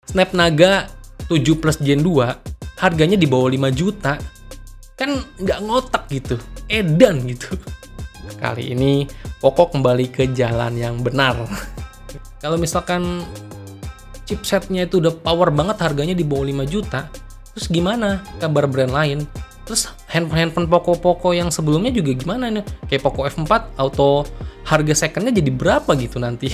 Snapdragon 7 Plus Gen 2 harganya di bawah 5 juta. Kan nggak ngotak gitu, edan gitu. Kali ini Poco kembali ke jalan yang benar. Kalau misalkan chipsetnya itu udah power banget, harganya di bawah 5 juta, terus gimana kabar brand lain? Terus handphone Poco yang sebelumnya juga gimana nih? Kayak Poco F4 auto harga secondnya jadi berapa gitu nanti?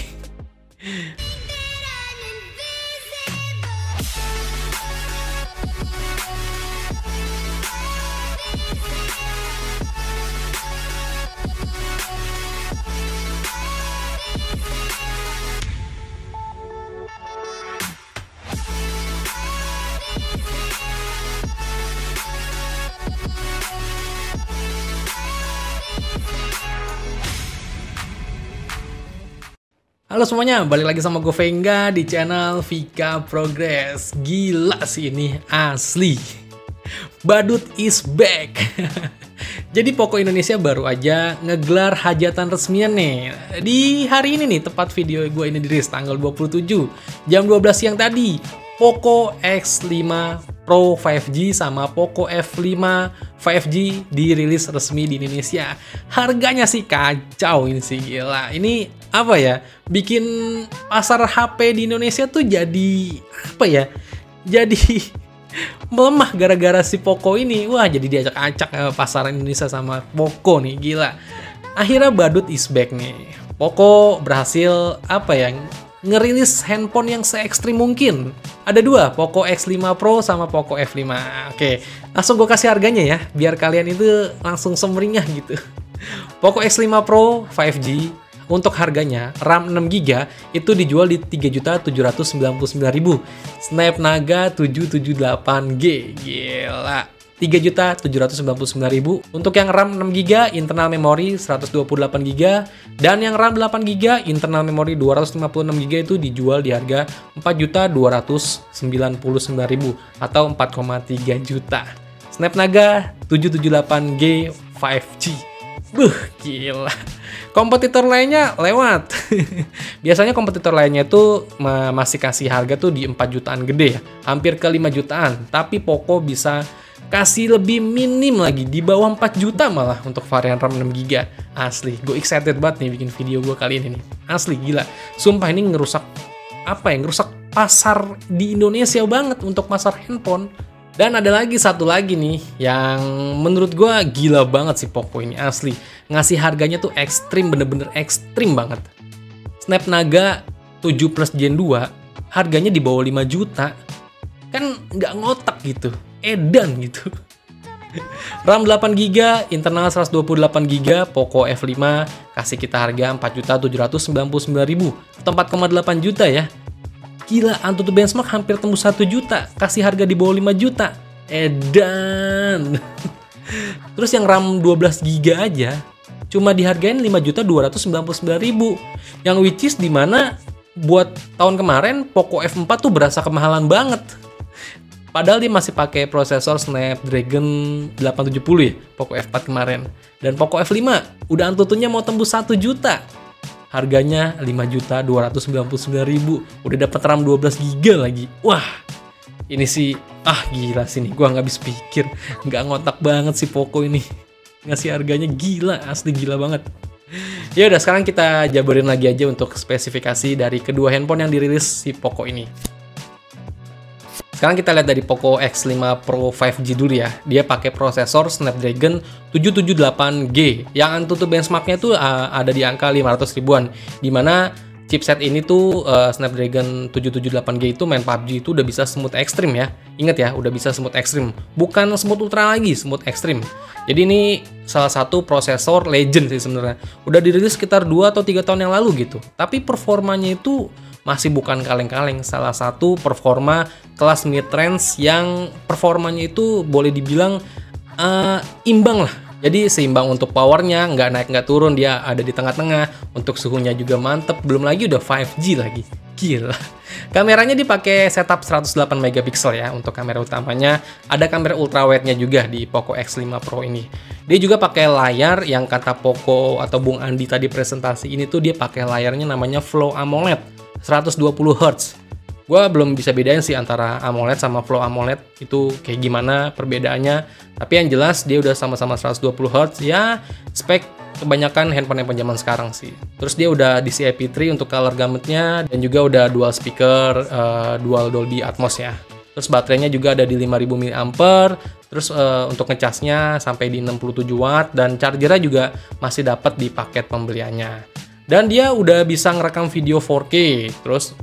Halo semuanya, balik lagi sama gue Venga di channel Vika Progress. Gila sih ini, asli. Badut is back. Jadi Poco Indonesia baru aja ngegelar hajatan resmian nih. Di hari ini nih, tepat video gue ini dirilis tanggal 27 jam 12 siang tadi. Poco X5 Pro 5G sama Poco F5 5G dirilis resmi di Indonesia. Harganya sih kacau ini sih, gila. Ini apa ya, bikin pasar HP di Indonesia tuh jadi apa ya, jadi melemah gara-gara si Poco ini. Wah, jadi diacak-acak pasaran Indonesia sama Poco nih, gila. Akhirnya badut is back nih. Poco berhasil apa ya, ngerilis handphone yang se-ekstrim mungkin. Ada dua, Poco X5 Pro sama Poco F5. Oke, langsung gue kasih harganya ya, biar kalian itu langsung semeringah gitu. Poco X5 Pro 5G untuk harganya RAM 6GB itu dijual di 3.799.000. Snapdragon 778G. Gila. 3.799.000. Untuk yang RAM 6GB internal memori 128GB dan yang RAM 8GB internal memori 256GB itu dijual di harga 4.299.000 atau 4,3 juta. Snapdragon 778G 5G. Gila. Kompetitor lainnya lewat. Biasanya kompetitor lainnya itu masih kasih harga tuh di 4 jutaan gede ya, hampir ke 5 jutaan. Tapi Poco bisa kasih lebih minim lagi, di bawah 4 juta malah untuk varian RAM 6GB. Asli, gue excited banget nih bikin video gue kali ini nih. Asli, gila. Sumpah ini ngerusak, apa ya, ngerusak pasar di Indonesia banget untuk pasar handphone. Dan ada lagi satu lagi nih, yang menurut gue gila banget sih Poco ini, asli. Ngasih harganya tuh ekstrim, bener-bener ekstrim banget. Snapdragon 7 Plus Gen 2, harganya di bawah 5 juta. Kan nggak ngotak gitu, edan gitu. RAM 8GB, internal 128GB, Poco F5 kasih kita harga 4.799.000 atau 4,8 juta ya. Gila, Antutu benchmark hampir tembus 1 juta, kasih harga di bawah 5 juta. Edan. Terus yang RAM 12GB aja cuma dihargain 5.299.000. Yang which is dimana buat tahun kemarin Poco F4 tuh berasa kemahalan banget. Padahal dia masih pakai prosesor Snapdragon 870 ya, Poco F4 kemarin. Dan Poco F5 udah Antutunya mau tembus 1 juta. Harganya 5.299.000. Udah dapat RAM 12GB lagi. Wah, ini sih, gila sih nih. Gua nggak habis pikir. Nggak ngotak banget sih Poco ini. Ngasih harganya gila, asli gila banget. Ya udah, sekarang kita jabarin lagi aja untuk spesifikasi dari kedua handphone yang dirilis si Poco ini. Sekarang kita lihat dari Poco X5 Pro 5G dulu ya. Dia pakai prosesor Snapdragon 778G. Yang Antutu benchmarknya tuh ada di angka 500 ribuan. Dimana chipset ini tuh Snapdragon 778G itu main PUBG itu udah bisa smooth ekstrim ya. Ingat ya, udah bisa smooth ekstrim. Bukan smooth ultra lagi, smooth ekstrim. Jadi ini salah satu prosesor legend sih sebenarnya. Udah dirilis sekitar 2 atau 3 tahun yang lalu gitu. Tapi performanya itu masih bukan kaleng-kaleng. Salah satu performa kelas mid-range yang performanya itu boleh dibilang imbang lah. Jadi seimbang untuk powernya, nggak naik nggak turun, dia ada di tengah-tengah. Untuk suhunya juga mantep, belum lagi udah 5G lagi. Gila. Kameranya dipakai setup 108 megapiksel ya untuk kamera utamanya. Ada kamera ultrawide-nya juga di Poco X5 Pro ini. Dia juga pakai layar yang kata Poco atau Bung Andi tadi presentasi ini tuh dia pakai layarnya namanya Flow AMOLED 120 Hz. Gua belum bisa bedain sih antara AMOLED sama Flow AMOLED itu kayak gimana perbedaannya. Tapi yang jelas dia udah sama-sama 120 Hz ya, spek kebanyakan handphone zaman sekarang sih. Terus dia udah DCI-P3 untuk color gamutnya dan juga udah dual speaker, dual Dolby Atmos ya. Terus baterainya juga ada di 5000 mAh. Terus untuk ngecasnya sampai di 67 watt dan chargernya juga masih dapat di paket pembeliannya. Dan dia udah bisa ngerekam video 4K. Terus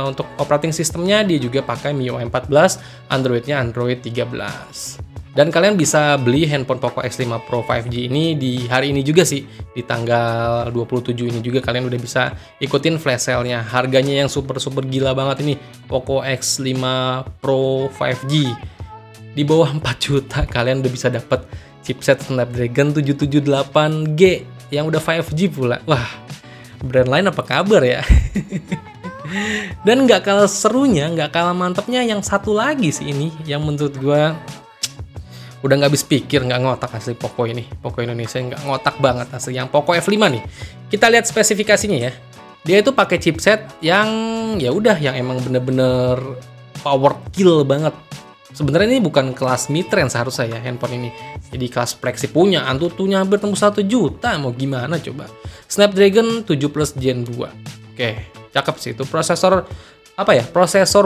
untuk operating sistemnya dia juga pakai MIUI 14, Androidnya Android 13. Dan kalian bisa beli handphone Poco X5 Pro 5G ini di hari ini juga sih. Di tanggal 27 ini juga kalian udah bisa ikutin flash sale-nya. Harganya yang super gila banget ini. Poco X5 Pro 5G. Di bawah 4 juta kalian udah bisa dapat chipset Snapdragon 778G yang udah 5G pula. Wah, brand lain apa kabar ya? Dan nggak kalah serunya, nggak kalah mantapnya yang satu lagi sih ini. Yang menurut gue udah nggak habis pikir, nggak ngotak asli Poco ini. Poco Indonesia nggak ngotak banget asli. Yang Poco F5 nih, kita lihat spesifikasinya ya. Dia itu pakai chipset yang ya udah yang emang bener-bener power kill banget. Sebenarnya ini bukan kelas mid-range seharusnya ya handphone ini. Jadi kelas flagship punya, Antutunya hampir tembus 1 juta. Mau gimana coba? Snapdragon 7 Plus Gen 2. Oke, cakep sih itu. Prosesor apa ya? Prosesor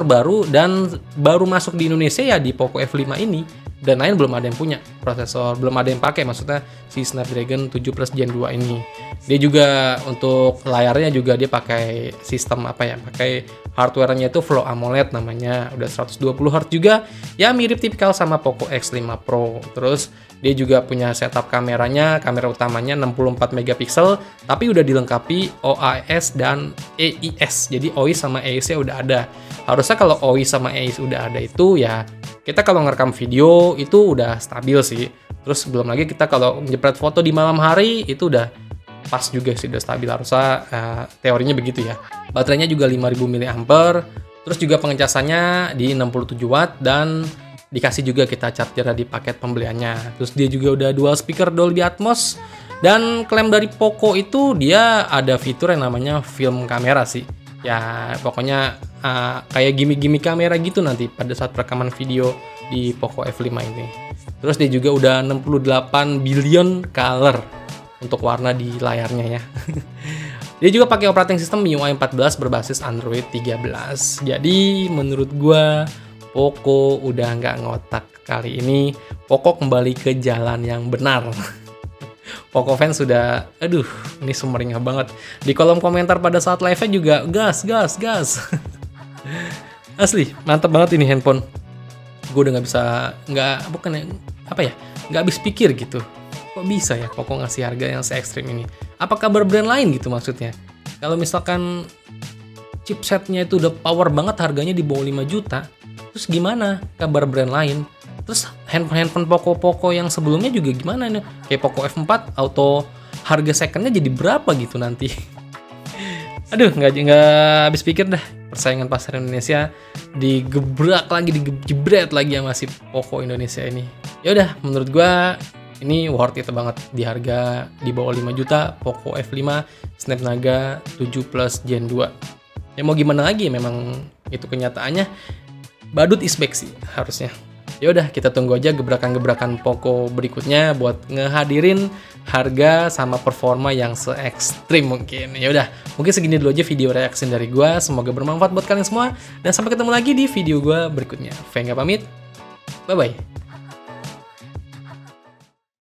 baru dan baru masuk di Indonesia ya di Poco F5 ini. Dan lain belum ada yang punya prosesor, belum ada yang pakai maksudnya si Snapdragon 7 Plus Gen 2 ini. Dia juga untuk layarnya juga dia pakai sistem apa ya? Pakai hardware-nya itu Flow AMOLED namanya, udah 120 Hz juga. Ya mirip tipikal sama Poco X5 Pro. Terus dia juga punya setup kameranya, kamera utamanya 64 megapiksel, tapi udah dilengkapi OIS dan EIS. Jadi OIS sama EIS-nya udah ada. Harusnya kalau OIS sama EIS udah ada itu ya kita kalau ngerekam video itu udah stabil sih. Terus belum lagi kita kalau jepret foto di malam hari itu udah pas juga sih, udah stabil. Harusnya teorinya begitu ya. Baterainya juga 5000 mAh. Terus juga pengecasannya di 67 watt dan dikasih juga kita charger di paket pembeliannya. Terus dia juga udah dual speaker Dolby Atmos. Dan klaim dari Poco itu dia ada fitur yang namanya film kamera sih. Ya pokoknya kayak gimmick-gimmick kamera gitu nanti pada saat rekaman video di Poco F5 ini. Terus dia juga udah 68 billion color untuk warna di layarnya ya. Dia juga pakai operating system MIUI 14 berbasis Android 13. Jadi menurut gua Poco udah nggak ngotak kali ini. Poco kembali ke jalan yang benar. Poco fans sudah, aduh, ini sumringah banget. Di kolom komentar pada saat live-nya juga gas. Asli, mantap banget ini handphone. Gue udah nggak habis pikir gitu. Kok bisa ya Poco ngasih harga yang se-ekstrim ini? Apa kabar brand lain gitu maksudnya? Kalau misalkan chipsetnya itu udah power banget, harganya di bawah 5 juta, terus gimana kabar brand lain? Terus handphone Poco yang sebelumnya juga gimana nih? Kayak Poco F4 auto harga secondnya jadi berapa gitu nanti? Aduh, nggak habis pikir dah. Persaingan pasar Indonesia digebrak lagi, dijebret lagi sama si Poco Indonesia ini. Ya udah, menurut gua ini worth it banget di harga di bawah 5 juta Poco F5 Snapdragon 7 Plus Gen 2. Ya mau gimana lagi, memang itu kenyataannya. Badut is back sih harusnya. Ya udah, kita tunggu aja gebrakan-gebrakan Poco berikutnya buat ngehadirin harga sama performa yang se-ekstrim mungkin. Ya udah, mungkin segini dulu aja video reaksi dari gua. Semoga bermanfaat buat kalian semua dan sampai ketemu lagi di video gua berikutnya. Venga pamit. Bye bye.